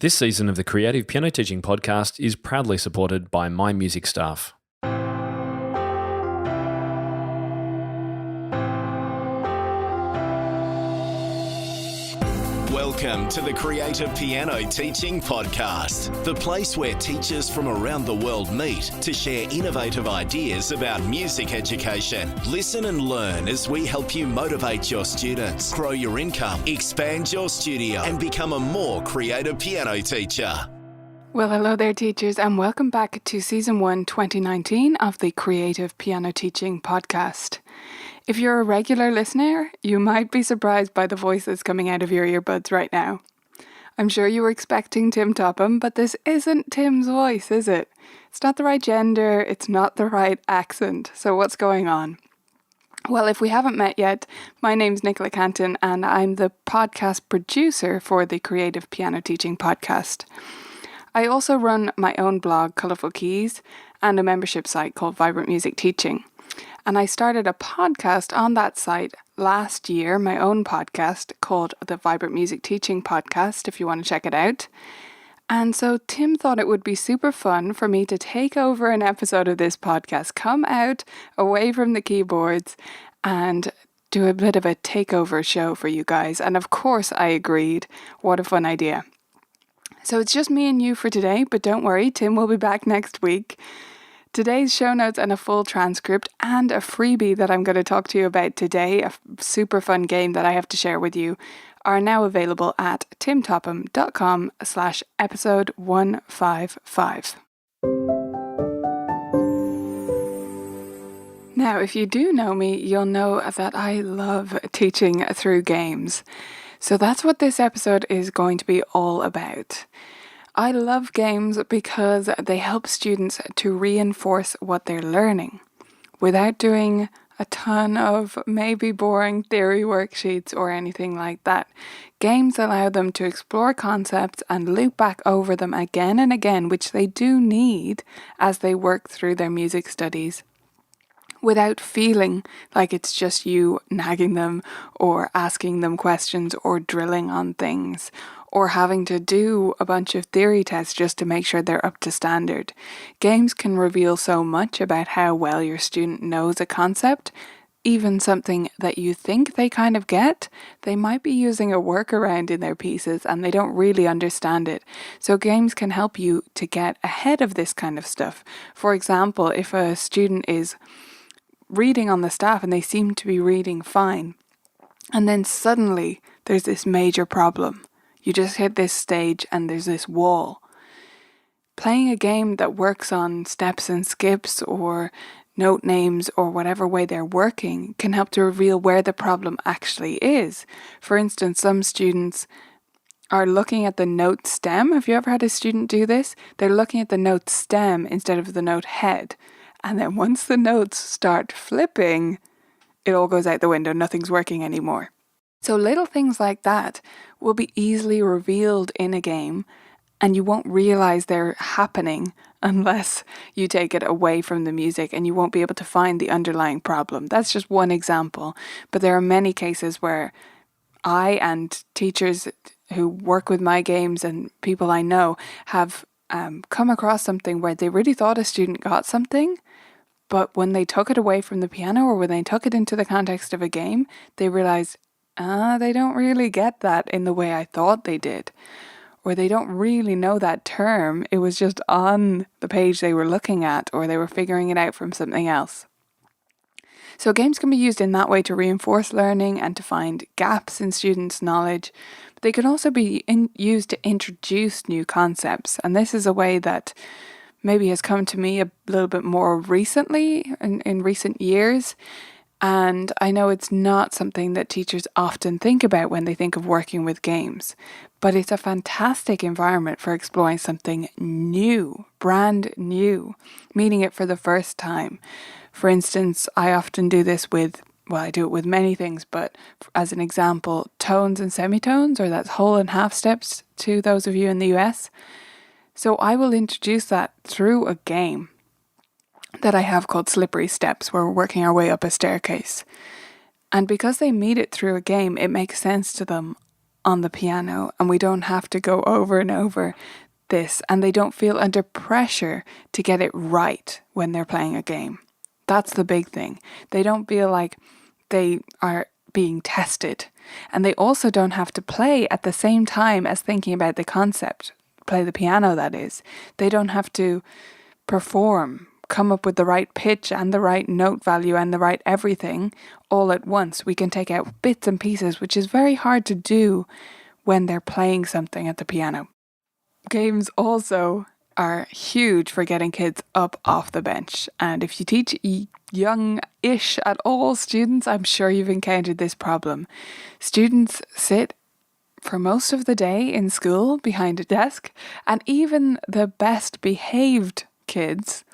This season of the Creative Piano Teaching Podcast is proudly supported by My Music Staff. Welcome to the Creative Piano Teaching Podcast, the place where teachers from around the world meet to share innovative ideas about music education. Listen and learn as we help you motivate your students, grow your income, expand your studio, and become a more creative piano teacher. Well, hello there, teachers, and welcome back to Season 1, 2019 of the Creative Piano Teaching Podcast. If you're a regular listener, you might be surprised by the voices coming out of your earbuds right now. I'm sure you were expecting Tim Topham, but this isn't Tim's voice, is it? It's not the right gender, it's not the right accent, so what's going on? Well, if we haven't met yet, my name's Nicola Cantan, and I'm the podcast producer for the Creative Piano Teaching Podcast. I also run my own blog, Colourful Keys, and a membership site called Vibrant Music Teaching. And I started a podcast on that site last year, my own podcast called the Vibrant Music Teaching Podcast, if you want to check it out. And so Tim thought it would be super fun for me to take over an episode of this podcast, come out away from the keyboards and do a bit of a takeover show for you guys. And of course I agreed. What a fun idea. So it's just me and you for today, but don't worry, Tim will be back next week. Today's show notes and a full transcript and a freebie that I'm going to talk to you about today, a super fun game that I have to share with you, are now available at timtopham.com/episode 155. Now, if you do know me, you'll know that I love teaching through games. So that's what this episode is going to be all about. I love games because they help students to reinforce what they're learning without doing a ton of maybe boring theory worksheets or anything like that. Games allow them to explore concepts and loop back over them again and again, which they do need as they work through their music studies, without feeling like it's just you nagging them or asking them questions or drilling on things, or having to do a bunch of theory tests just to make sure they're up to standard. Games can reveal so much about how well your student knows a concept, even something that you think they kind of get. They might be using a workaround in their pieces and they don't really understand it. So games can help you to get ahead of this kind of stuff. For example, if a student is reading on the staff and they seem to be reading fine, and then suddenly there's this major problem. You just hit this stage and there's this wall. Playing a game that works on steps and skips or note names or whatever way they're working can help to reveal where the problem actually is. For instance, some students are looking at the note stem. Have you ever had a student do this? They're looking at the note stem instead of the note head. And then once the notes start flipping, it all goes out the window. Nothing's working anymore. So little things like that will be easily revealed in a game, and you won't realize they're happening unless you take it away from the music, and you won't be able to find the underlying problem. That's just one example, but there are many cases where I and teachers who work with my games and people I know have come across something where they really thought a student got something, but when they took it away from the piano or when they took it into the context of a game, they realized, they don't really get that in the way I thought they did. Or they don't really know that term. It was just on the page they were looking at, or they were figuring it out from something else. So games can be used in that way to reinforce learning and to find gaps in students' knowledge. But they can also be used to introduce new concepts. And this is a way that maybe has come to me a little bit more recently, in recent years. And I know it's not something that teachers often think about when they think of working with games, but it's a fantastic environment for exploring something new, brand new, meaning it for the first time. For instance, I often do this with, I do it with many things, but as an example, tones and semitones, or that's whole and half steps to those of you in the US. So I will introduce that through a game that I have called Slippery Steps, where we're working our way up a staircase. And because they meet it through a game, it makes sense to them on the piano, and we don't have to go over and over this, and they don't feel under pressure to get it right when they're playing a game. That's the big thing. They don't feel like they are being tested, and they also don't have to play at the same time as thinking about the concept. Play the piano, that is. They don't have to perform, come up with the right pitch and the right note value and the right everything all at once. We can take out bits and pieces, which is very hard to do when they're playing something at the piano. Games also are huge for getting kids up off the bench. And if you teach young-ish at all students, I'm sure you've encountered this problem. Students sit for most of the day in school behind a desk, and even the best behaved kids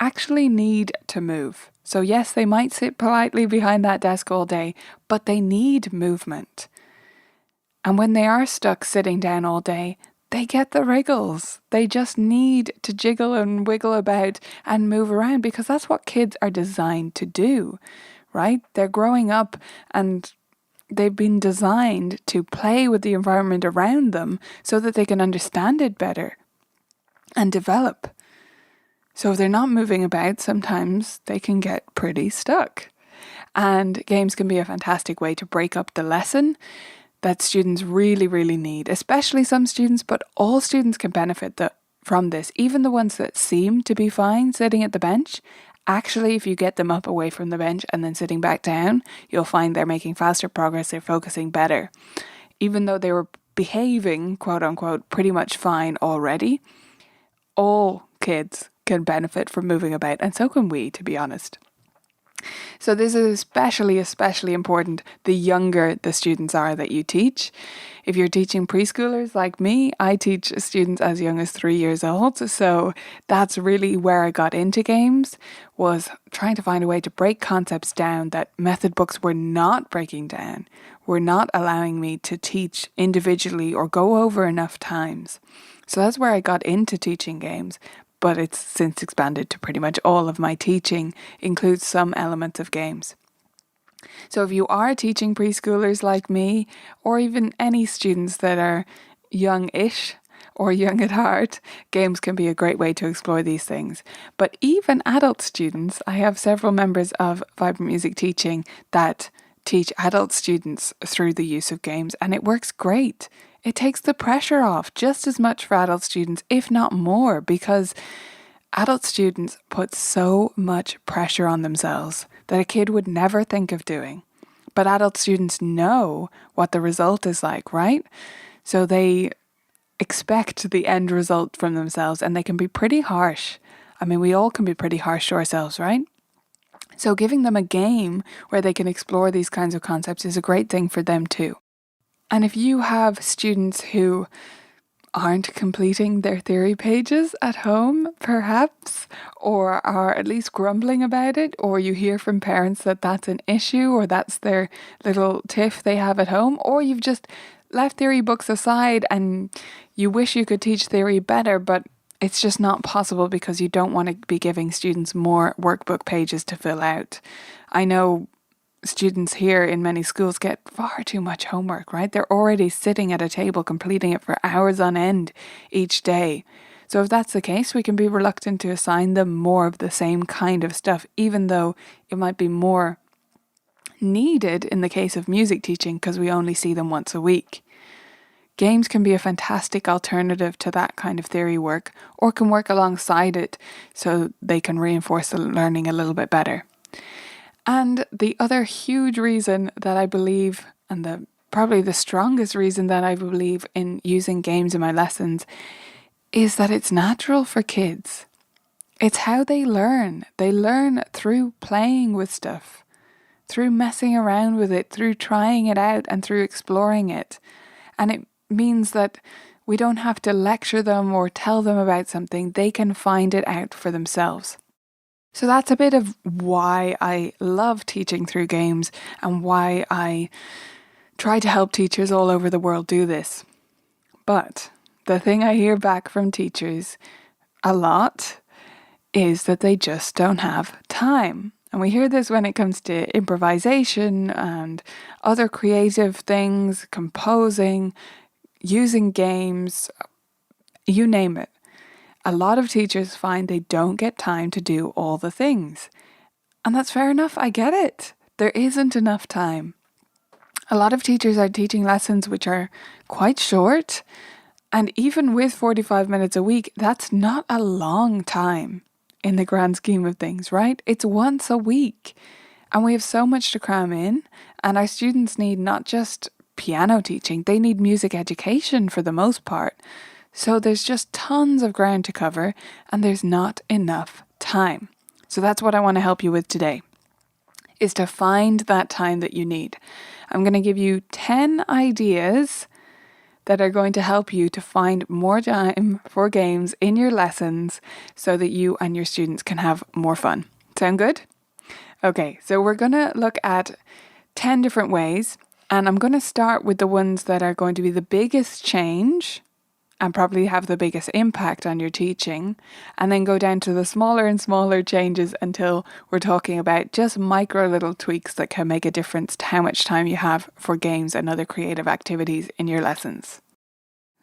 actually need to move. So yes, they might sit politely behind that desk all day, but they need movement. And when they are stuck sitting down all day, they get the wriggles. They just need to jiggle and wiggle about and move around, because that's what kids are designed to do, right? They're growing up and they've been designed to play with the environment around them so that they can understand it better and develop. So if they're not moving about, sometimes they can get pretty stuck. And games can be a fantastic way to break up the lesson that students really, really need, especially some students, but all students can benefit from this. Even the ones that seem to be fine sitting at the bench, actually, if you get them up away from the bench and then sitting back down, you'll find they're making faster progress, they're focusing better. Even though they were behaving, quote unquote, pretty much fine already, all kids can benefit from moving about, and so can we, to be honest. So this is especially important the younger the students are that you teach. If you're teaching preschoolers like me, I teach students as young as 3 years old. So that's really where I got into games, was trying to find a way to break concepts down that method books were not breaking down, were not allowing me to teach individually or go over enough times. So that's where I got into teaching games. But it's since expanded to pretty much all of my teaching includes some elements of games. So if you are teaching preschoolers like me, or even any students that are young-ish or young at heart, games can be a great way to explore these things. But even adult students, I have several members of Vibrant Music Teaching that teach adult students through the use of games, and it works great. It takes the pressure off just as much for adult students, if not more, because adult students put so much pressure on themselves that a kid would never think of doing. But adult students know what the result is like, right? So they expect the end result from themselves, and they can be pretty harsh. I mean, we all can be pretty harsh to ourselves, right? So giving them a game where they can explore these kinds of concepts is a great thing for them too. And if you have students who aren't completing their theory pages at home, perhaps, or are at least grumbling about it, or you hear from parents that that's an issue, or that's their little tiff they have at home, or you've just left theory books aside and you wish you could teach theory better, but it's just not possible because you don't want to be giving students more workbook pages to fill out. I know students here in many schools get far too much homework, right? They're already sitting at a table completing it for hours on end each day. So if that's the case, we can be reluctant to assign them more of the same kind of stuff, even though it might be more needed in the case of music teaching because we only see them once a week. Games can be a fantastic alternative to that kind of theory work, or can work alongside it so they can reinforce the learning a little bit better. And the other huge reason that I believe, and probably the strongest reason that I believe in using games in my lessons, is that it's natural for kids. It's how they learn. They learn through playing with stuff, through messing around with it, through trying it out, and through exploring it. And it means that we don't have to lecture them or tell them about something. They can find it out for themselves. So that's a bit of why I love teaching through games and why I try to help teachers all over the world do this. But the thing I hear back from teachers a lot is that they just don't have time. And we hear this when it comes to improvisation and other creative things, composing, using games, you name it. A lot of teachers find they don't get time to do all the things. And that's fair enough, I get it. There isn't enough time. A lot of teachers are teaching lessons which are quite short, and even with 45 minutes a week, that's not a long time in the grand scheme of things, right? It's once a week, and we have so much to cram in, and our students need not just piano teaching, they need music education for the most part. So there's just tons of ground to cover, and there's not enough time. So that's what I want to help you with today, is to find that time that you need. I'm going to give you 10 ideas that are going to help you to find more time for games in your lessons so that you and your students can have more fun. Sound good? Okay, so we're going to look at 10 different ways, and I'm going to start with the ones that are going to be the biggest change and probably have the biggest impact on your teaching, and then go down to the smaller and smaller changes until we're talking about just micro little tweaks that can make a difference to how much time you have for games and other creative activities in your lessons.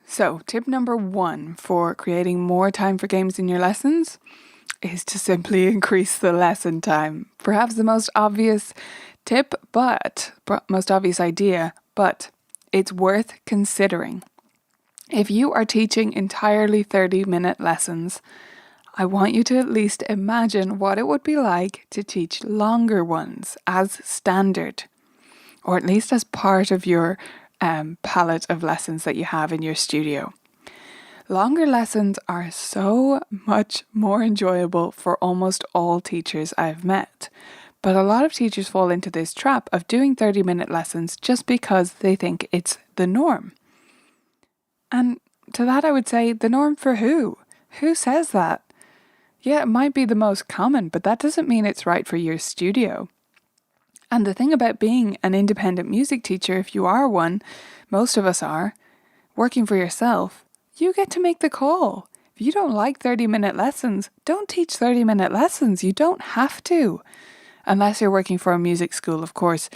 So, tip number 1 for creating more time for games in your lessons is to simply increase the lesson time. Perhaps the most obvious tip, but most obvious idea, but it's worth considering. If you are teaching entirely 30-minute lessons, I want you to at least imagine what it would be like to teach longer ones as standard, or at least as part of your palette of lessons that you have in your studio. Longer lessons are so much more enjoyable for almost all teachers I've met, but a lot of teachers fall into this trap of doing 30-minute lessons just because they think it's the norm. And to that I would say, the norm for who? Who says that? Yeah, it might be the most common, but that doesn't mean it's right for your studio. And the thing about being an independent music teacher, if you are one, most of us are, working for yourself, you get to make the call. If you don't like 30-minute lessons, don't teach 30-minute lessons. You don't have to. Unless you're working for a music school, of course,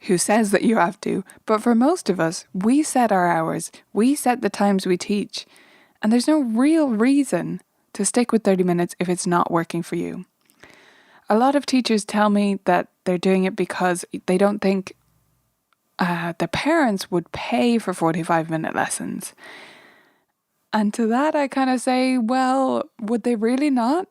who says that you have to. But for most of us, we set our hours. We set the times we teach. And there's no real reason to stick with 30 minutes if it's not working for you. A lot of teachers tell me that they're doing it because they don't think the parents would pay for 45-minute lessons. And to that I kind of say, well, would they really not?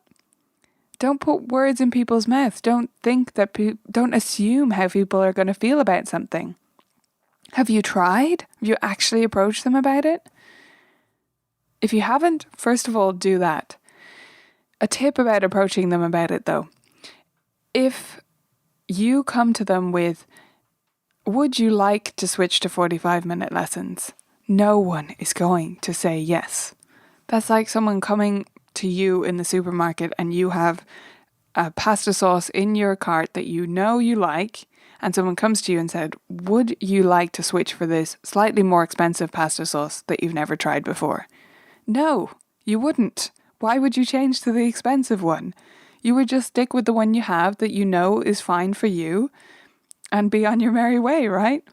Don't put words in people's mouths. Don't think that don't assume how people are going to feel about something. Have you tried? Have you actually approached them about it? If you haven't, first of all, do that. A tip about approaching them about it, though. If you come to them with, would you like to switch to 45-minute lessons? No one is going to say yes. That's like someone coming to you in the supermarket and you have a pasta sauce in your cart that you know you like, and someone comes to you and said, would you like to switch for this slightly more expensive pasta sauce that you've never tried before? No, you wouldn't. Why would you change to the expensive one? You would just stick with the one you have that you know is fine for you and be on your merry way, right?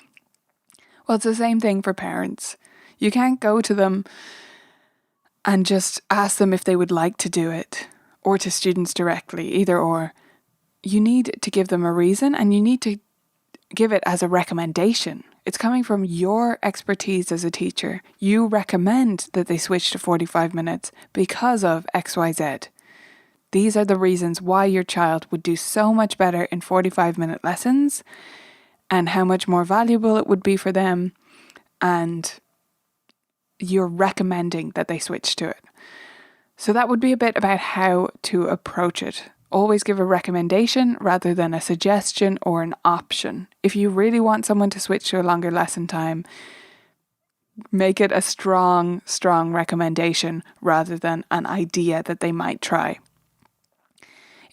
Well, it's the same thing for parents. You can't go to them and just ask them if they would like to do it, or to students directly, either or. You need to give them a reason, and you need to give it as a recommendation. It's coming from your expertise as a teacher. You recommend that they switch to 45 minutes because of XYZ. These are the reasons why your child would do so much better in 45-minute lessons, and how much more valuable it would be for them, and you're recommending that they switch to it. So that would be a bit about how to approach it. Always give a recommendation rather than a suggestion or an option. If you really want someone to switch to a longer lesson time, make it a strong recommendation rather than an idea that they might try.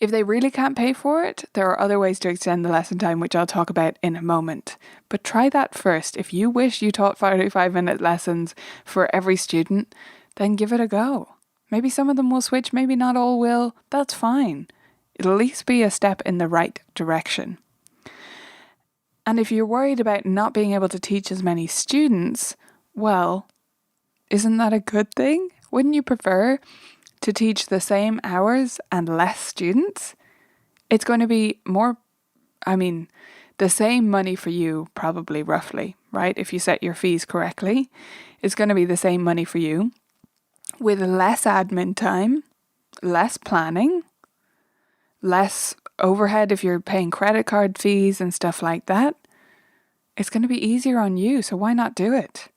If they really can't pay for it, there are other ways to extend the lesson time, which I'll talk about in a moment. But try that first. If you wish you taught 45-minute lessons for every student, then give it a go. Maybe some of them will switch, maybe not all will. That's fine. at least be a step in the right direction. And if you're worried about not being able to teach as many students, well, isn't that a good thing? Wouldn't you prefer to teach the same hours and less students? It's going to be the same money for you, probably roughly, right? If you set your fees correctly, it's going to be the same money for you with less admin time, less planning, less overhead if you're paying credit card fees and stuff like that. It's going to be easier on you, so why not do it?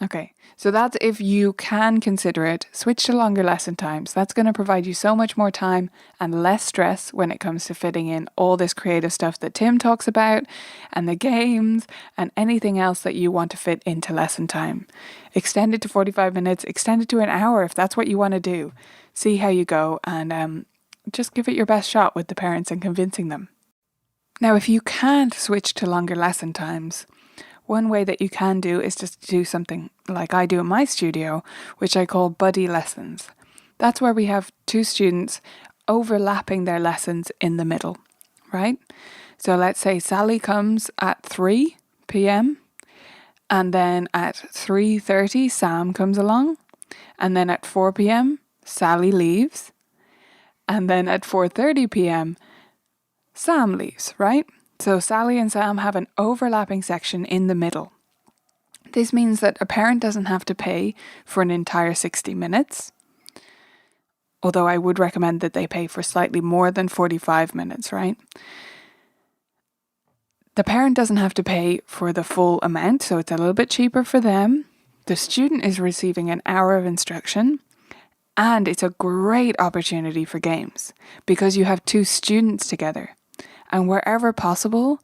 Okay, so that's if you can consider it. Switch to longer lesson times. That's going to provide you so much more time and less stress when it comes to fitting in all this creative stuff that Tim talks about and the games and anything else that you want to fit into lesson time. Extend it to 45 minutes, extend it to an hour if that's what you want to do. See how you go and just give it your best shot with the parents and convincing them. Now, if you can't switch to longer lesson times, one way that you can do is just do something like I do in my studio, which I call buddy lessons. That's where we have two students overlapping their lessons in the middle, right? So let's say Sally comes at 3 p.m. and then at 3:30 Sam comes along, and then at 4 p.m. Sally leaves, and then at 4:30 p.m. Sam leaves, right? So Sally and Sam have an overlapping section in the middle. This means that a parent doesn't have to pay for an entire 60 minutes, although I would recommend that they pay for slightly more than 45 minutes, right? The parent doesn't have to pay for the full amount, so it's a little bit cheaper for them. The student is receiving an hour of instruction, and it's a great opportunity for games because you have two students together. And wherever possible,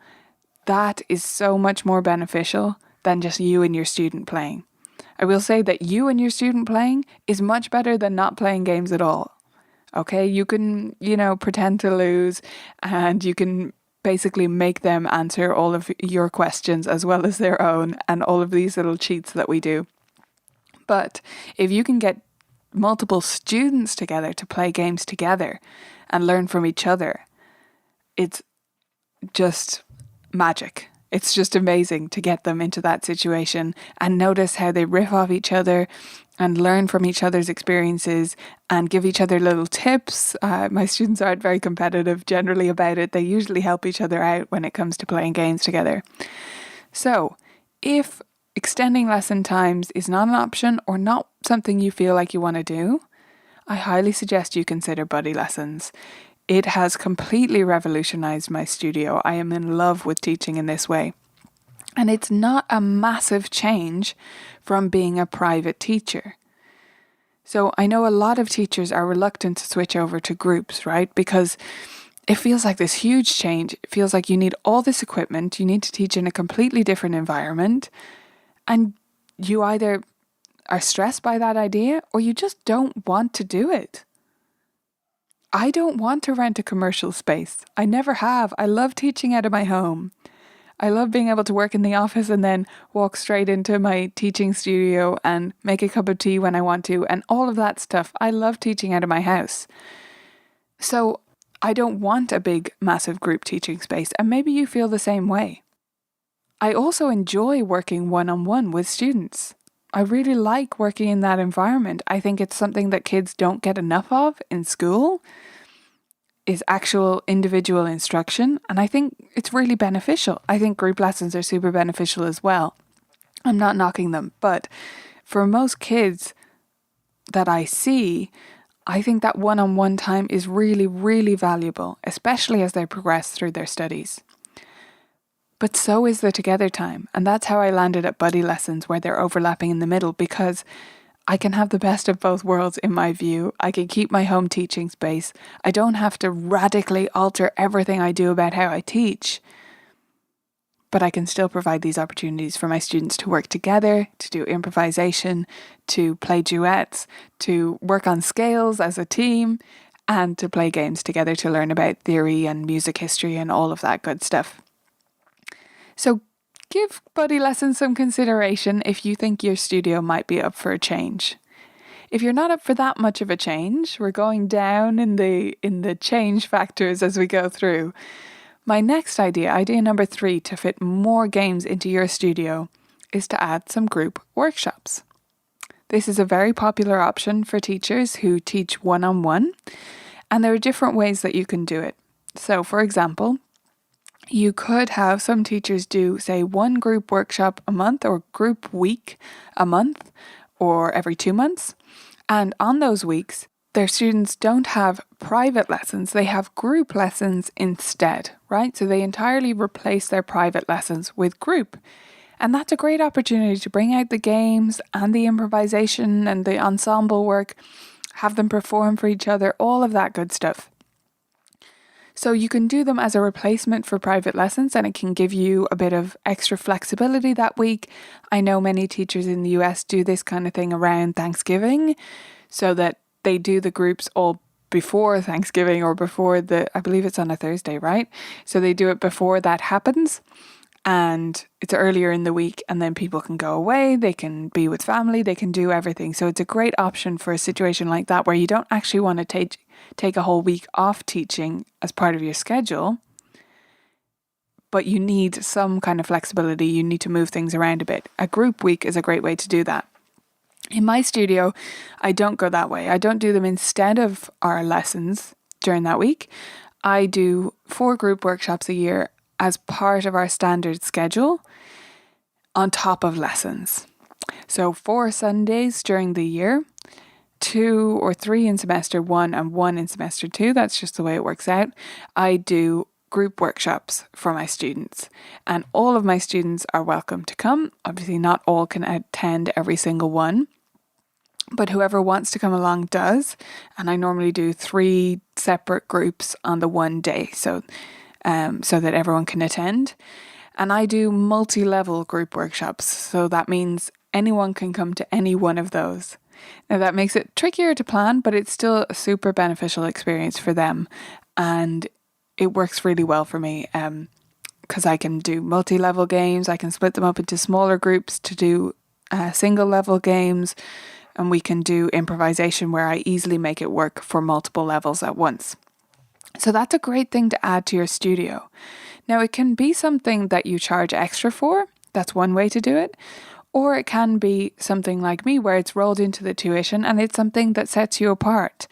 that is so much more beneficial than just you and your student playing. I will say that you and your student playing is much better than not playing games at all. Okay, you can, pretend to lose and you can basically make them answer all of your questions as well as their own and all of these little cheats that we do. But if you can get multiple students together to play games together and learn from each other, it's just magic. It's just amazing to get them into that situation and notice how they riff off each other and learn from each other's experiences and give each other little tips. My students aren't very competitive generally about it. They usually help each other out when it comes to playing games together. So if extending lesson times is not an option or not something you feel like you want to do, I highly suggest you consider buddy lessons. It has completely revolutionized my studio. I am in love with teaching in this way. And it's not a massive change from being a private teacher. So I know a lot of teachers are reluctant to switch over to groups, right? Because it feels like this huge change. It feels like you need all this equipment. You need to teach in a completely different environment. And you either are stressed by that idea or you just don't want to do it. I don't want to rent a commercial space. I never have. I love teaching out of my home. I love being able to work in the office and then walk straight into my teaching studio and make a cup of tea when I want to and all of that stuff. I love teaching out of my house. So I don't want a big, massive group teaching space, and maybe you feel the same way. I also enjoy working one-on-one with students. I really like working in that environment. I think it's something that kids don't get enough of in school, is actual individual instruction. And I think it's really beneficial. I think group lessons are super beneficial as well. I'm not knocking them, but for most kids that I see, I think that one-on-one time is really, really valuable, especially as they progress through their studies. But so is the together time. And that's how I landed at buddy lessons where they're overlapping in the middle, because I can have the best of both worlds in my view. I can keep my home teaching space. I don't have to radically alter everything I do about how I teach. But I can still provide these opportunities for my students to work together, to do improvisation, to play duets, to work on scales as a team, and to play games together to learn about theory and music history and all of that good stuff. So give buddy lessons some consideration if you think your studio might be up for a change. if you're not up for that much of a change, we're going down in the change factors as we go through. My next idea number 3 to fit more games into your studio is to add some group workshops. This is a very popular option for teachers who teach one-on-one, and there are different ways that you can do it. So, for example, you could have some teachers do, say, one group workshop a month or group week a month or every 2 months. And on those weeks, their students don't have private lessons, they have group lessons instead, right? So they entirely replace their private lessons with group. And that's a great opportunity to bring out the games and the improvisation and the ensemble work, have them perform for each other, all of that good stuff. So you can do them as a replacement for private lessons, and it can give you a bit of extra flexibility that week. I know many teachers in the US do this kind of thing around Thanksgiving, so that they do the groups all before Thanksgiving or before I believe it's on a Thursday, right? So they do it before that happens, and it's earlier in the week, and then people can go away, they can be with family, they can do everything. So it's a great option for a situation like that where you don't actually want to take a whole week off teaching as part of your schedule, but you need some kind of flexibility. You need to move things around a bit. A group week is a great way to do that. In my studio, I don't go that way. I don't do them instead of our lessons during that week. I do 4 group workshops a year as part of our standard schedule on top of lessons. So 4 Sundays during the year, 2 or 3 in semester 1 and 1 in semester 2. That's just the way it works out. I do group workshops for my students, and all of my students are welcome to come. Obviously, not all can attend every single one, but whoever wants to come along does. And I normally do 3 separate groups on the one day, so that everyone can attend. And I do multi-level group workshops, so that means anyone can come to any one of those. Now that makes it trickier to plan, but it's still a super beneficial experience for them, and it works really well for me because I can do multi-level games. I can split them up into smaller groups to do single-level games, and we can do improvisation where I easily make it work for multiple levels at once. So that's a great thing to add to your studio. Now it can be something that you charge extra for. That's one way to do it. Or it can be something like me where it's rolled into the tuition and it's something that sets you apart.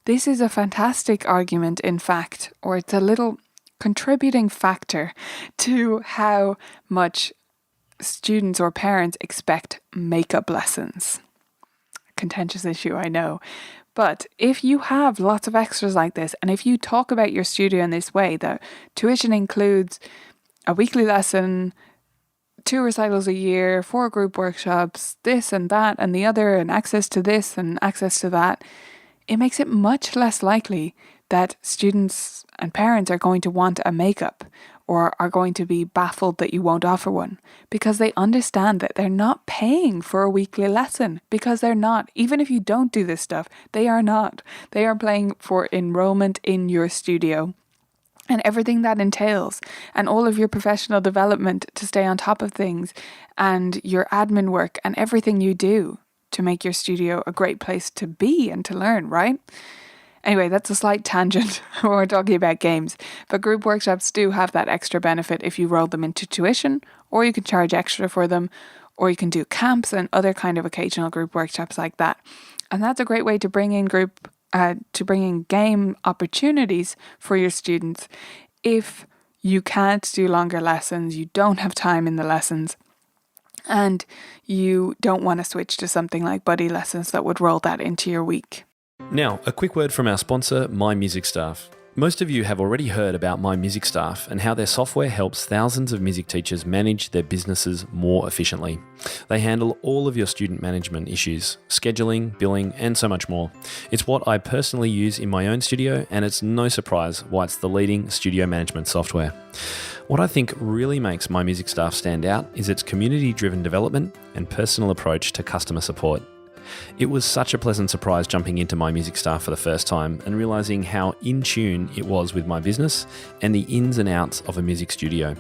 This is a fantastic argument, in fact, or it's a little contributing factor to how much students or parents expect makeup lessons. Contentious issue, I know. But if you have lots of extras like this, and if you talk about your studio in this way, the tuition includes a weekly lesson, 2 recitals a year, 4 group workshops, this and that and the other, and access to this and access to that, it makes it much less likely that students and parents are going to want a makeup or are going to be baffled that you won't offer one, because they understand that they're not paying for a weekly lesson, because they're not. Even if you don't do this stuff, they are not. They are paying for enrollment in your studio and everything that entails, and all of your professional development to stay on top of things, and your admin work and everything you do to make your studio a great place to be and to learn, right? Anyway, that's a slight tangent when we're talking about games, but group workshops do have that extra benefit if you roll them into tuition, or you can charge extra for them, or you can do camps and other kind of occasional group workshops like that. And that's a great way to bring in game opportunities for your students if you can't do longer lessons, you don't have time in the lessons, and you don't want to switch to something like buddy lessons that would roll that into your week. Now, a quick word from our sponsor, My Music Staff. Most of you have already heard about My Music Staff and how their software helps thousands of music teachers manage their businesses more efficiently. They handle all of your student management issues, scheduling, billing, and so much more. It's what I personally use in my own studio, and it's no surprise why it's the leading studio management software. What I think really makes My Music Staff stand out is its community-driven development and personal approach to customer support. It was such a pleasant surprise jumping into My Music Staff for the first time and realising how in tune it was with my business and the ins and outs of a music studio.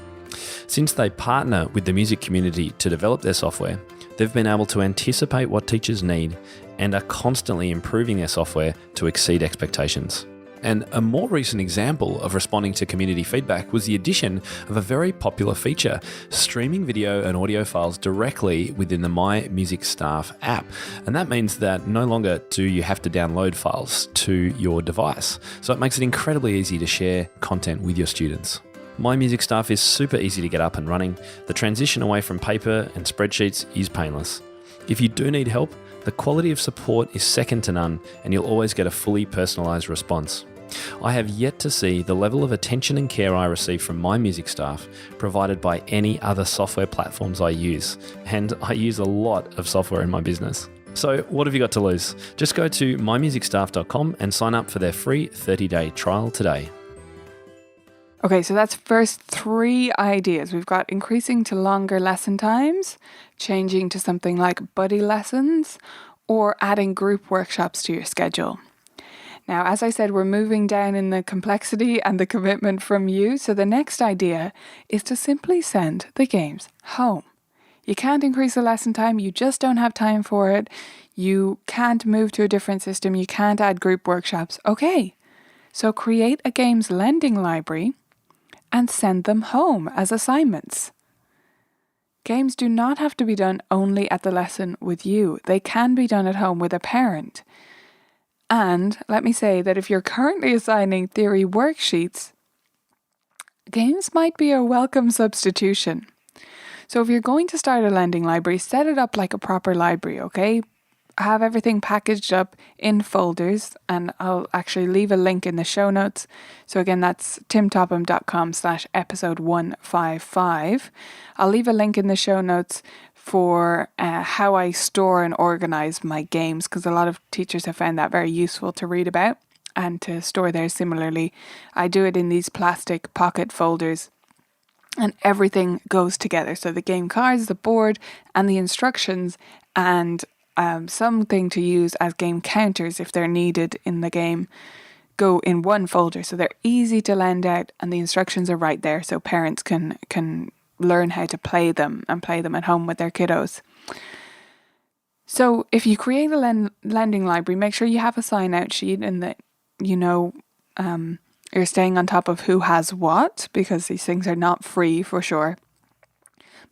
Since they partner with the music community to develop their software, they've been able to anticipate what teachers need and are constantly improving their software to exceed expectations. And a more recent example of responding to community feedback was the addition of a very popular feature, streaming video and audio files directly within the My Music Staff app. And that means that no longer do you have to download files to your device. So it makes it incredibly easy to share content with your students. My Music Staff is super easy to get up and running. The transition away from paper and spreadsheets is painless. If you do need help, the quality of support is second to none, and you'll always get a fully personalised response. I have yet to see the level of attention and care I receive from My Music Staff provided by any other software platforms I use, and I use a lot of software in my business. So what have you got to lose? Just go to mymusicstaff.com and sign up for their free 30-day trial today. Okay, so that's first 3 ideas. We've got increasing to longer lesson times, changing to something like buddy lessons, or adding group workshops to your schedule. Now, as I said, we're moving down in the complexity and the commitment from you. So the next idea is to simply send the games home. You can't increase the lesson time. You just don't have time for it. You can't move to a different system. You can't add group workshops. Okay, so create a games lending library and send them home as assignments. Games do not have to be done only at the lesson with you. They can be done at home with a parent. And let me say that if you're currently assigning theory worksheets, games might be a welcome substitution. So if you're going to start a lending library, set it up like a proper library, okay? Have everything packaged up in folders, and I'll actually leave a link in the show notes. So again, that's timtopham.com/episode 155. I'll leave a link in the show notes for how I store and organize my games, because a lot of teachers have found that very useful to read about and to store theirs similarly. I do it in these plastic pocket folders, and everything goes together. So the game cards, the board, and the instructions, and something to use as game counters if they're needed in the game, go in one folder. So they're easy to lend out, and the instructions are right there, so parents can learn how to play them and play them at home with their kiddos. So if you create a lending library, make sure you have a sign out sheet and that you're staying on top of who has what, because these things are not free for sure.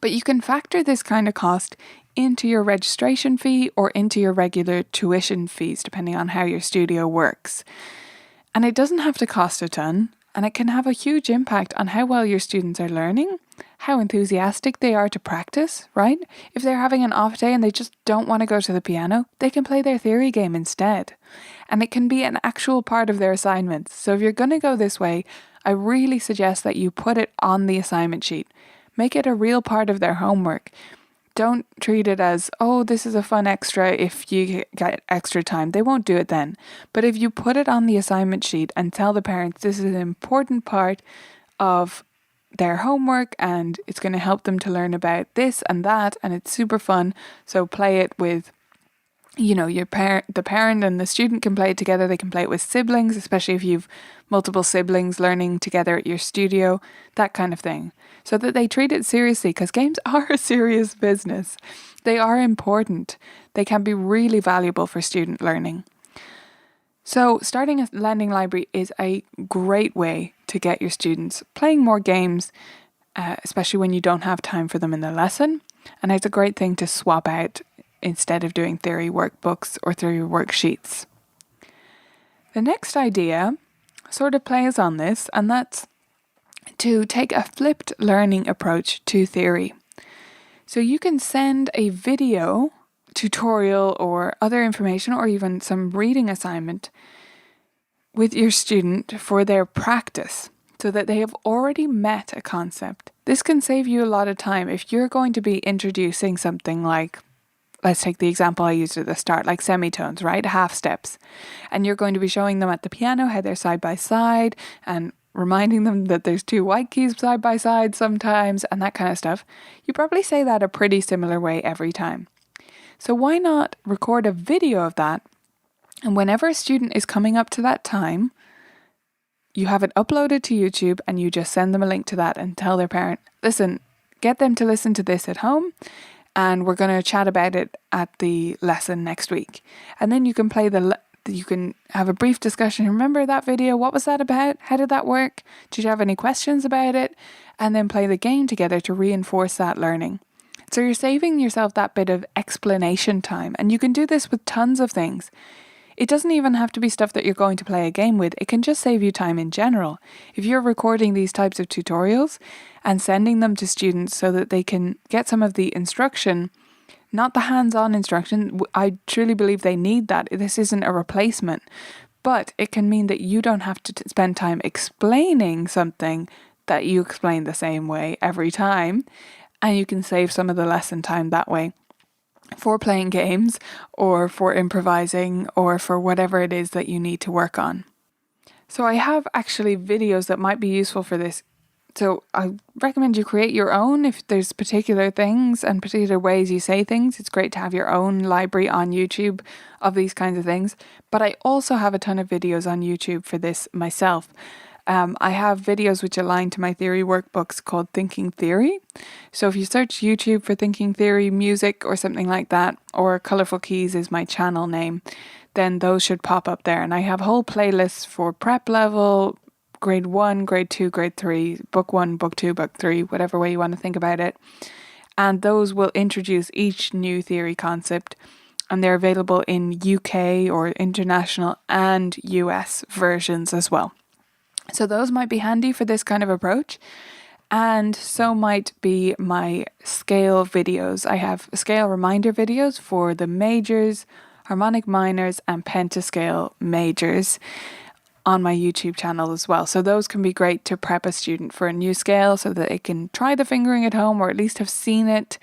But you can factor this kind of cost into your registration fee or into your regular tuition fees, depending on how your studio works. And it doesn't have to cost a ton, and it can have a huge impact on how well your students are learning, how enthusiastic they are to practice, right? If they're having an off day and they just don't want to go to the piano, they can play their theory game instead. And it can be an actual part of their assignments. So if you're going to go this way, I really suggest that you put it on the assignment sheet. Make it a real part of their homework. Don't treat it as, oh, this is a fun extra if you get extra time. They won't do it then. But if you put it on the assignment sheet and tell the parents this is an important part of their homework and it's going to help them to learn about this and that, and it's super fun, so play it with, the parent and the student can play it together. They can play it with siblings, especially if you've multiple siblings learning together at your studio, that kind of thing. So that they treat it seriously, because games are a serious business. They are important. They can be really valuable for student learning. So starting a lending library is a great way to get your students playing more games, especially when you don't have time for them in the lesson. And it's a great thing to swap out instead of doing theory workbooks or theory worksheets. The next idea sort of plays on this, and that's to take a flipped learning approach to theory. So you can send a video tutorial or other information or even some reading assignment with your student for their practice so that they have already met a concept. This can save you a lot of time if you're going to be introducing something like, let's take the example I used at the start, like semitones, right? Half steps. And you're going to be showing them at the piano how they're side by side and reminding them that there's 2 white keys side by side sometimes and that kind of stuff. You probably say that a pretty similar way every time. So why not record a video of that? And whenever a student is coming up to that time, you have it uploaded to YouTube and you just send them a link to that and tell their parent, listen, get them to listen to this at home and we're going to chat about it at the lesson next week. And then you can play you can have a brief discussion. Remember that video? What was that about? How did that work? Did you have any questions about it? And then play the game together to reinforce that learning. So you're saving yourself that bit of explanation time. And you can do this with tons of things. It doesn't even have to be stuff that you're going to play a game with. It can just save you time in general. If you're recording these types of tutorials and sending them to students so that they can get some of the instruction, not the hands-on instruction, I truly believe they need that. This isn't a replacement. But it can mean that you don't have to spend time explaining something that you explain the same way every time. And you can save some of the lesson time that way for playing games or for improvising or for whatever it is that you need to work on. So I have actually videos that might be useful for this. So I recommend you create your own if there's particular things and particular ways you say things. It's great to have your own library on YouTube of these kinds of things. But I also have a ton of videos on YouTube for this myself. I have videos which align to my theory workbooks called Thinking Theory. So if you search YouTube for Thinking Theory music or something like that, or Colourful Keys is my channel name, then those should pop up there. And I have whole playlists for prep level, grade 1, grade 2, grade 3, book 1, book 2, book 3, whatever way you want to think about it. And those will introduce each new theory concept. And they're available in UK or international and US versions as well. So those might be handy for this kind of approach. And so might be my scale videos. I have scale reminder videos for the majors, harmonic minors, and pentascale majors on my YouTube channel as well. So those can be great to prep a student for a new scale so that they can try the fingering at home or at least have seen it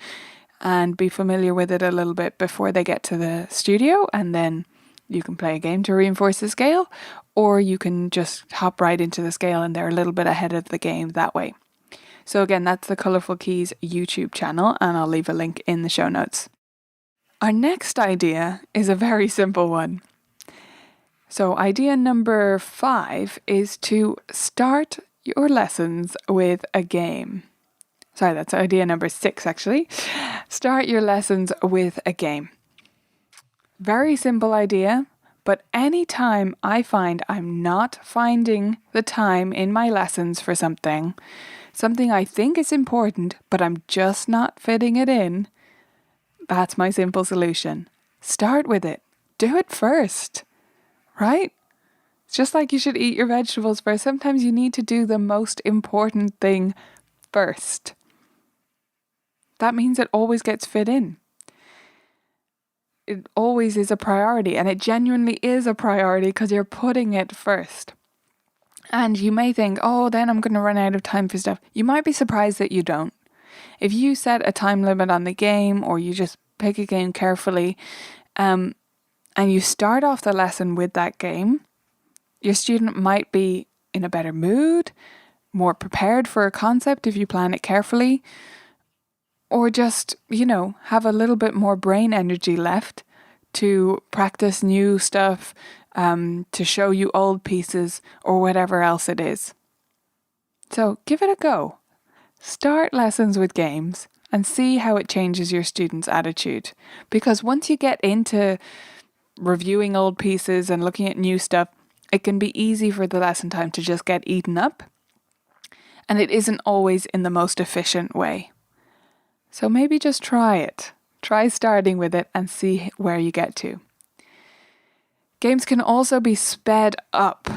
and be familiar with it a little bit before they get to the studio. And then you can play a game to reinforce the scale, or you can just hop right into the scale and they're a little bit ahead of the game that way. So again, that's the Colourful Keys YouTube channel, and I'll leave a link in the show notes. Our next idea is a very simple one. So idea number 5 is to start your lessons with a game. Sorry, that's idea number 6 actually. Start your lessons with a game. Very simple idea, but anytime I find I'm not finding the time in my lessons for something I think is important, but I'm just not fitting it in, that's my simple solution. Start with it. Do it first, right? It's just like you should eat your vegetables first. Sometimes you need to do the most important thing first. That means it always gets fit in. It always is a priority, and it genuinely is a priority because you're putting it first. And you may think, oh, then I'm going to run out of time for stuff. You might be surprised that you don't. If you set a time limit on the game, or you just pick a game carefully, and you start off the lesson with that game, your student might be in a better mood, more prepared for a concept if you plan it carefully, or just, have a little bit more brain energy left to practice new stuff, to show you old pieces, or whatever else it is. So give it a go. Start lessons with games and see how it changes your students' attitude. Because once you get into reviewing old pieces and looking at new stuff, it can be easy for the lesson time to just get eaten up. And it isn't always in the most efficient way. So maybe just try it. Try starting with it and see where you get to. Games can also be sped up.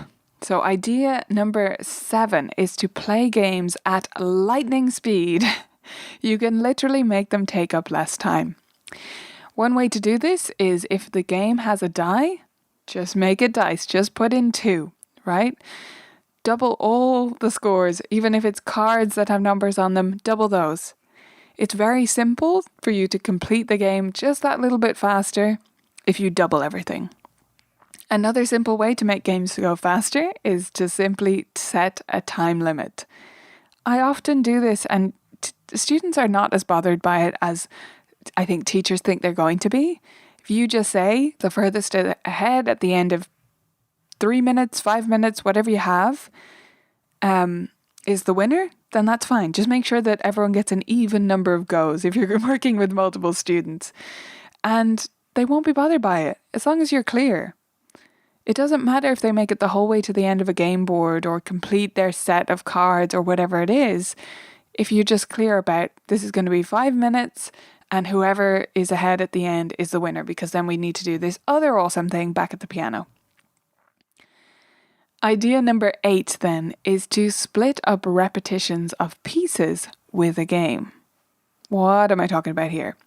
So idea number 7 is to play games at lightning speed. You can literally make them take up less time. One way to do this is if the game has a die, just make it dice. Just put in 2, right? Double all the scores, even if it's cards that have numbers on them, double those. It's very simple for you to complete the game just that little bit faster if you double everything. Another simple way to make games go faster is to simply set a time limit. I often do this, and students are not as bothered by it as I think teachers think they're going to be. If you just say the furthest ahead at the end of 3 minutes, 5 minutes, whatever you have, is the winner, then that's fine. Just make sure that everyone gets an even number of goes if you're working with multiple students. And they won't be bothered by it, as long as you're clear. It doesn't matter if they make it the whole way to the end of a game board or complete their set of cards or whatever it is. If you're just clear about this is going to be 5 minutes and whoever is ahead at the end is the winner, because then we need to do this other awesome thing back at the piano. Idea number 8 then is to split up repetitions of pieces with a game. What am I talking about here?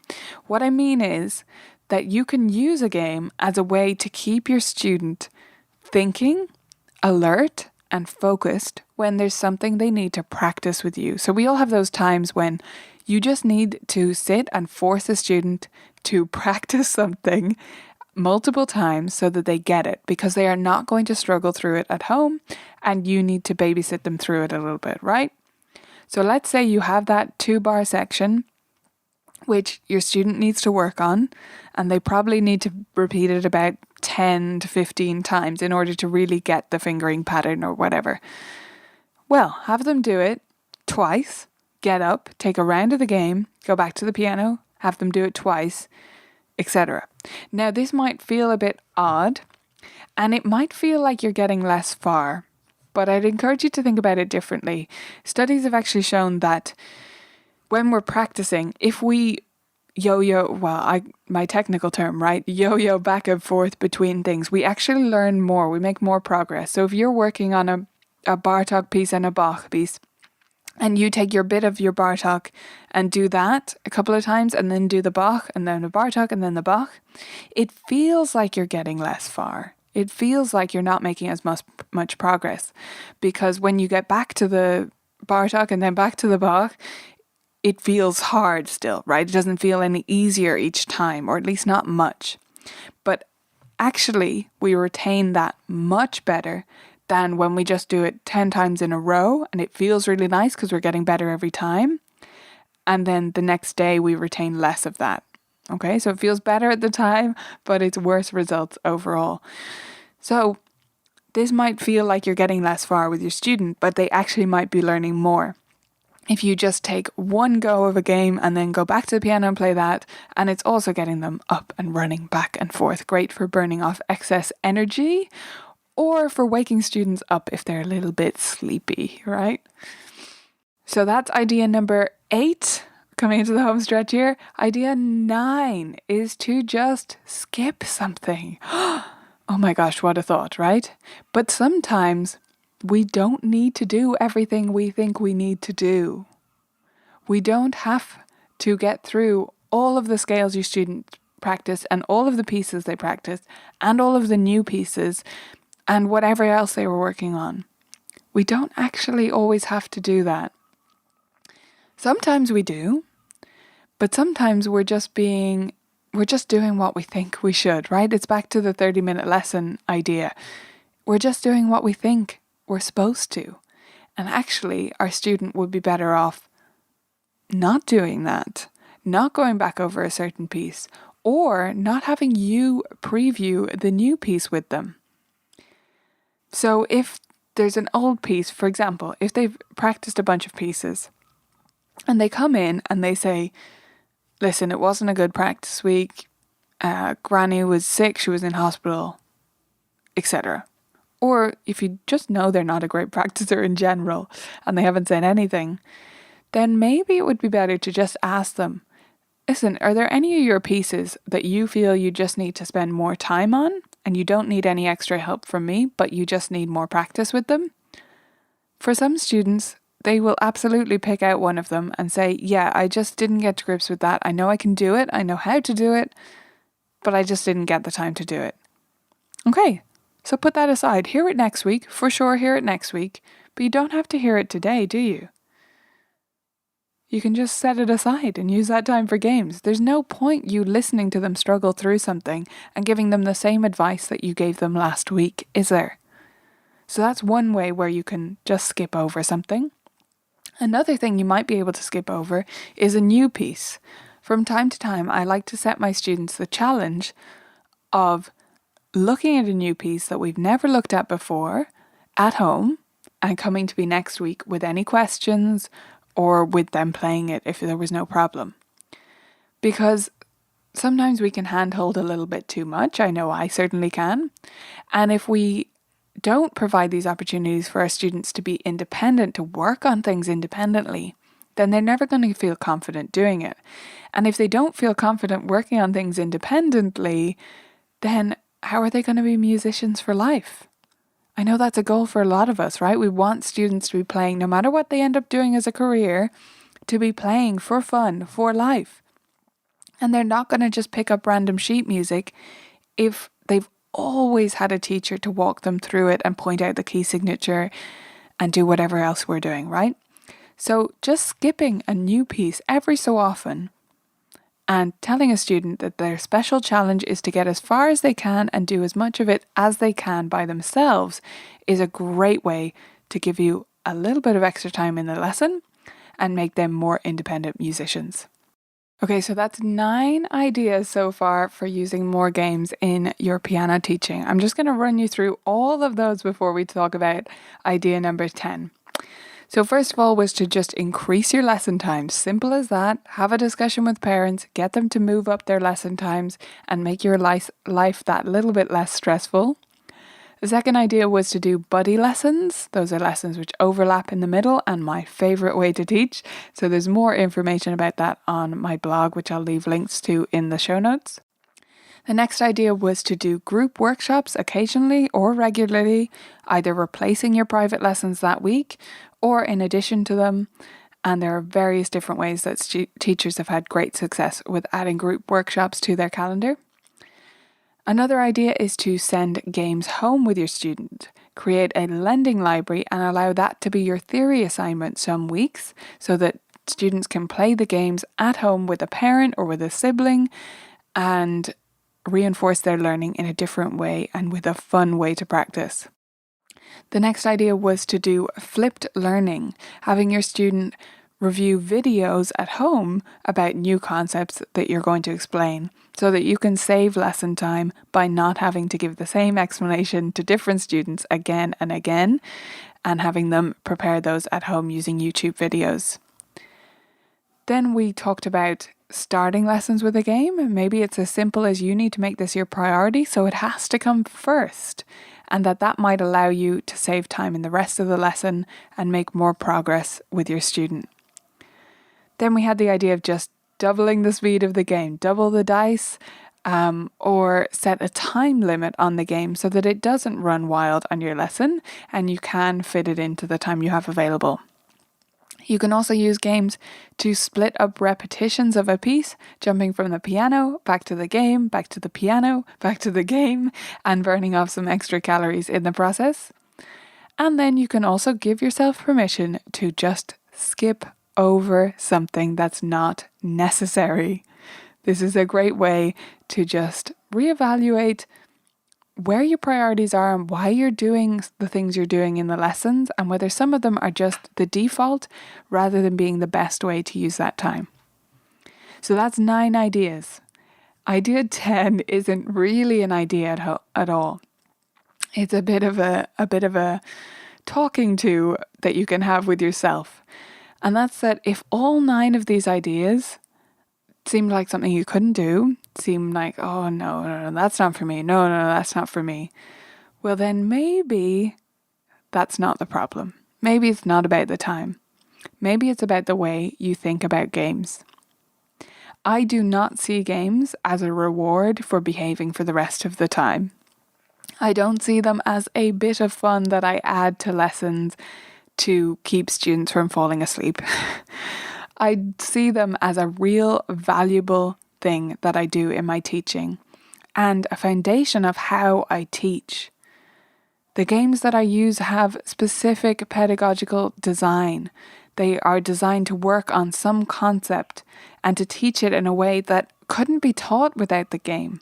What I mean is that you can use a game as a way to keep your student thinking, alert, and focused when there's something they need to practice with you. So we all have those times when you just need to sit and force a student to practice something multiple times so that they get it, because they are not going to struggle through it at home and you need to babysit them through it a little bit, right? So let's say you have that 2-bar section which your student needs to work on, and they probably need to repeat it about 10 to 15 times in order to really get the fingering pattern or whatever. Well, have them do it twice, get up, take a round of the game, go back to the piano, have them do it twice, etc. Now, this might feel a bit odd, and it might feel like you're getting less far, but I'd encourage you to think about it differently. Studies have actually shown that when we're practicing, if we my technical term, right? Yo-yo back and forth between things, we actually learn more, we make more progress. So if you're working on a Bartók piece and a Bach piece, and you take your bit of your Bartók and do that a couple of times, and then do the Bach, and then the Bartók, and then the Bach, it feels like you're getting less far. It feels like you're not making as much progress, because when you get back to the Bartók and then back to the Bach, it feels hard still, right? It doesn't feel any easier each time, or at least not much. But actually, we retain that much better than when we just do it 10 times in a row, and it feels really nice because we're getting better every time. And then the next day we retain less of that. Okay, so it feels better at the time, but it's worse results overall. So this might feel like you're getting less far with your student, but they actually might be learning more. If you just take one go of a game and then go back to the piano and play that, and it's also getting them up and running back and forth. Great for burning off excess energy, or for waking students up if they're a little bit sleepy, right? So that's idea number 8, coming into the home stretch here. Idea 9 is to just skip something. Oh my gosh, what a thought, right? But sometimes we don't need to do everything we think we need to do. We don't have to get through all of the scales your students practice, and all of the pieces they practice, and all of the new pieces, and whatever else they were working on. We don't actually always have to do that. Sometimes we do, but sometimes we're just doing what we think we should, right? It's back to the 30-minute lesson idea. We're just doing what we think we're supposed to. And actually, our student would be better off not doing that, not going back over a certain piece, or not having you preview the new piece with them. So if there's an old piece, for example, if they've practiced a bunch of pieces and they come in and they say, listen, it wasn't a good practice week, Granny was sick, she was in hospital, etc. Or if you just know they're not a great practicer in general and they haven't said anything, then maybe it would be better to just ask them, listen, are there any of your pieces that you feel you just need to spend more time on and you don't need any extra help from me, but you just need more practice with them? For some students, they will absolutely pick out one of them and say, yeah, I just didn't get to grips with that. I know I can do it. I know how to do it, but I just didn't get the time to do it. Okay. So put that aside. Hear it next week. For sure, hear it next week. But you don't have to hear it today, do you? You can just set it aside and use that time for games. There's no point you listening to them struggle through something and giving them the same advice that you gave them last week, is there? So that's one way where you can just skip over something. Another thing you might be able to skip over is a new piece. From time to time, I like to set my students the challenge of looking at a new piece that we've never looked at before at home, and coming to me next week with any questions or with them playing it if there was no problem. Because sometimes we can handhold a little bit too much. I know I certainly can. And if we don't provide these opportunities for our students to be independent, to work on things independently, then they're never going to feel confident doing it. And if they don't feel confident working on things independently, then how are they going to be musicians for life? I know that's a goal for a lot of us, right? We want students to be playing, no matter what they end up doing as a career, to be playing for fun, for life. And they're not going to just pick up random sheet music if they've always had a teacher to walk them through it and point out the key signature and do whatever else we're doing, right? So just skipping a new piece every so often and telling a student that their special challenge is to get as far as they can and do as much of it as they can by themselves is a great way to give you a little bit of extra time in the lesson and make them more independent musicians. Okay, so that's 9 ideas so far for using more games in your piano teaching. I'm just going to run you through all of those before we talk about idea number 10. So first of all was to just increase your lesson times. Simple as that. Have a discussion with parents, get them to move up their lesson times and make your life that little bit less stressful. The second idea was to do buddy lessons. Those are lessons which overlap in the middle and my favourite way to teach. So there's more information about that on my blog, which I'll leave links to in the show notes. The next idea was to do group workshops occasionally or regularly, either replacing your private lessons that week or in addition to them. And there are various different ways that teachers have had great success with adding group workshops to their calendar. Another idea is to send games home with your student. Create a lending library and allow that to be your theory assignment some weeks so that students can play the games at home with a parent or with a sibling and reinforce their learning in a different way and with a fun way to practice. The next idea was to do flipped learning, having your student review videos at home about new concepts that you're going to explain so that you can save lesson time by not having to give the same explanation to different students again and again and having them prepare those at home using YouTube videos. Then we talked about starting lessons with a game. Maybe it's as simple as you need to make this your priority, so it has to come first, and that might allow you to save time in the rest of the lesson and make more progress with your student. Then we had the idea of just doubling the speed of the game, double the dice, or set a time limit on the game so that it doesn't run wild on your lesson and you can fit it into the time you have available. You can also use games to split up repetitions of a piece, jumping from the piano, back to the game, back to the piano, back to the game, and burning off some extra calories in the process. And then you can also give yourself permission to just skip over something that's not necessary. This is a great way to just reevaluate where your priorities are and why you're doing the things you're doing in the lessons and whether some of them are just the default rather than being the best way to use that time. So that's 9 ideas. Idea 10 isn't really an idea at all. It's a bit of a talking to that you can have with yourself. And that's that if all 9 of these ideas seemed like something you couldn't do, seemed like, oh, no, that's not for me. No, that's not for me. Well, then maybe that's not the problem. Maybe it's not about the time. Maybe it's about the way you think about games. I do not see games as a reward for behaving for the rest of the time. I don't see them as a bit of fun that I add to lessons to keep students from falling asleep. I see them as a real valuable thing that I do in my teaching and a foundation of how I teach. The games that I use have specific pedagogical design. They are designed to work on some concept and to teach it in a way that couldn't be taught without the game.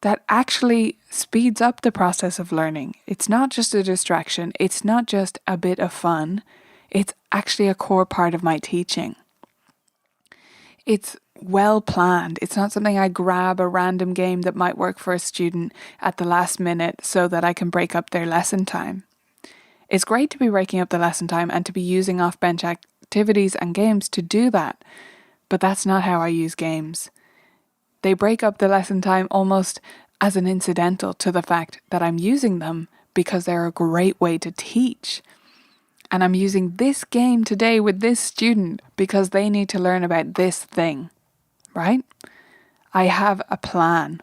That actually speeds up the process of learning. It's not just a distraction. It's not just a bit of fun. It's actually a core part of my teaching. It's well planned. It's not something I grab a random game that might work for a student at the last minute so that I can break up their lesson time. It's great to be breaking up the lesson time and to be using off-bench activities and games to do that, but that's not how I use games. They break up the lesson time almost as an incidental to the fact that I'm using them because they're a great way to teach. And I'm using this game today with this student because they need to learn about this thing, right? I have a plan.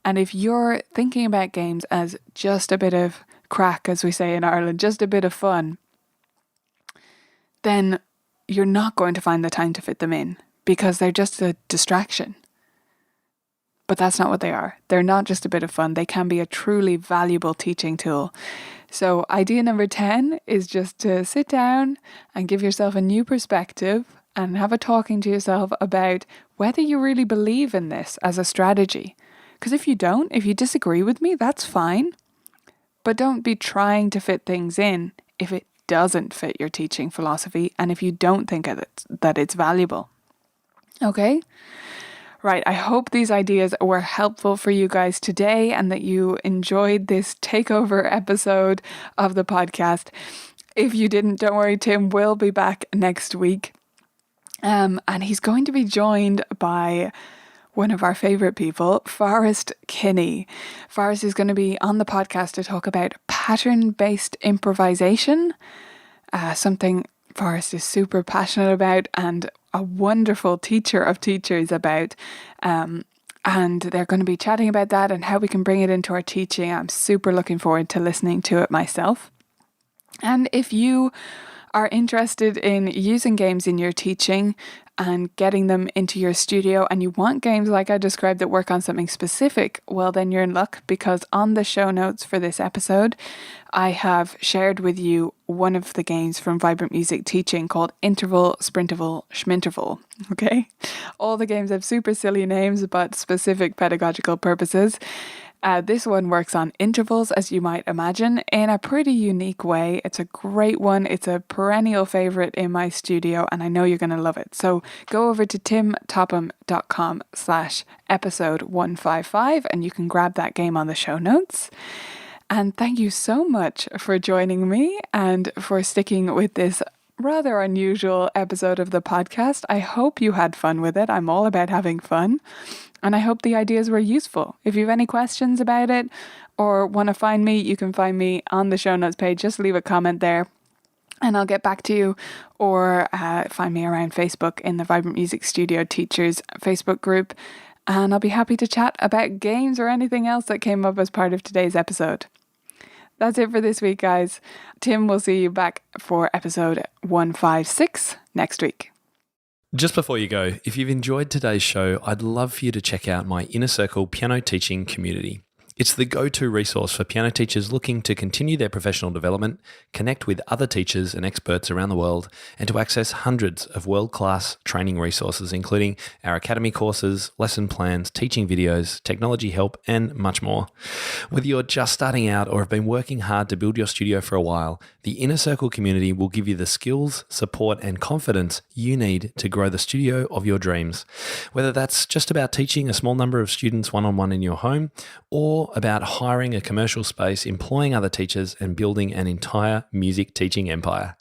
And if you're thinking about games as just a bit of crack, as we say in Ireland, just a bit of fun, then you're not going to find the time to fit them in because they're just a distraction. But that's not what they are. They're not just a bit of fun. They can be a truly valuable teaching tool. So idea number 10 is just to sit down and give yourself a new perspective and have a talking to yourself about whether you really believe in this as a strategy. Because if you don't, if you disagree with me, that's fine. But don't be trying to fit things in if it doesn't fit your teaching philosophy and if you don't think that it's valuable. Okay? Right, I hope these ideas were helpful for you guys today and that you enjoyed this takeover episode of the podcast. If you didn't, don't worry, Tim will be back next week. And he's going to be joined by one of our favourite people, Forrest Kinney. Forrest is going to be on the podcast to talk about pattern-based improvisation, something Forrest is super passionate about and a wonderful teacher of teachers about. And they're going to be chatting about that and how we can bring it into our teaching. I'm super looking forward to listening to it myself. And if you are interested in using games in your teaching and getting them into your studio and you want games like I described that work on something specific, well then you're in luck because on the show notes for this episode I have shared with you one of the games from Vibrant Music Teaching called Interval, Sprinterval, Schminterval. Okay? All the games have super silly names but specific pedagogical purposes. This one works on intervals, as you might imagine, in a pretty unique way. It's a great one. It's a perennial favourite in my studio, and I know you're going to love it. So go over to timtopham.com/episode 155, and you can grab that game on the show notes. And thank you so much for joining me and for sticking with this rather unusual episode of the podcast. I hope you had fun with it. I'm all about having fun. And I hope the ideas were useful. If you have any questions about it or want to find me, you can find me on the show notes page. Just leave a comment there and I'll get back to you. Or find me around Facebook in the Vibrant Music Studio Teachers Facebook group. And I'll be happy to chat about games or anything else that came up as part of today's episode. That's it for this week, guys. Tim will see you back for episode 156 next week. Just before you go, if you've enjoyed today's show, I'd love for you to check out my Inner Circle piano teaching community. It's the go-to resource for piano teachers looking to continue their professional development, connect with other teachers and experts around the world, and to access hundreds of world-class training resources, including our academy courses, lesson plans, teaching videos, technology help, and much more. Whether you're just starting out or have been working hard to build your studio for a while, the Inner Circle community will give you the skills, support, and confidence you need to grow the studio of your dreams. Whether that's just about teaching a small number of students one-on-one in your home, or about hiring a commercial space, employing other teachers, and building an entire music teaching empire.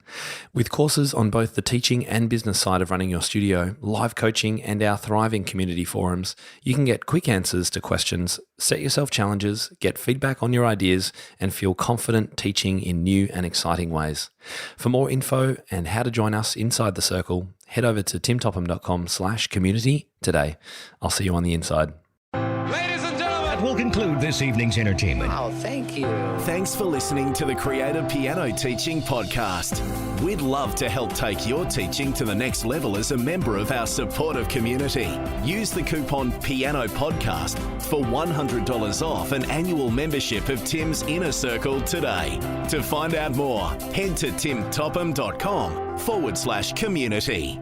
With courses on both the teaching and business side of running your studio, live coaching, and our thriving community forums, you can get quick answers to questions, set yourself challenges, get feedback on your ideas, and feel confident teaching in new and exciting ways. For more info and how to join us inside the circle, head over to timtopham.com/community today. I'll see you on the inside. Will conclude this evening's entertainment. Oh, thank you. Thanks for listening to the Creative Piano Teaching Podcast. We'd love to help take your teaching to the next level as a member of our supportive community. Use the coupon Piano Podcast for $100 off an annual membership of Tim's Inner Circle today. To find out more, head to timtopham.com/community.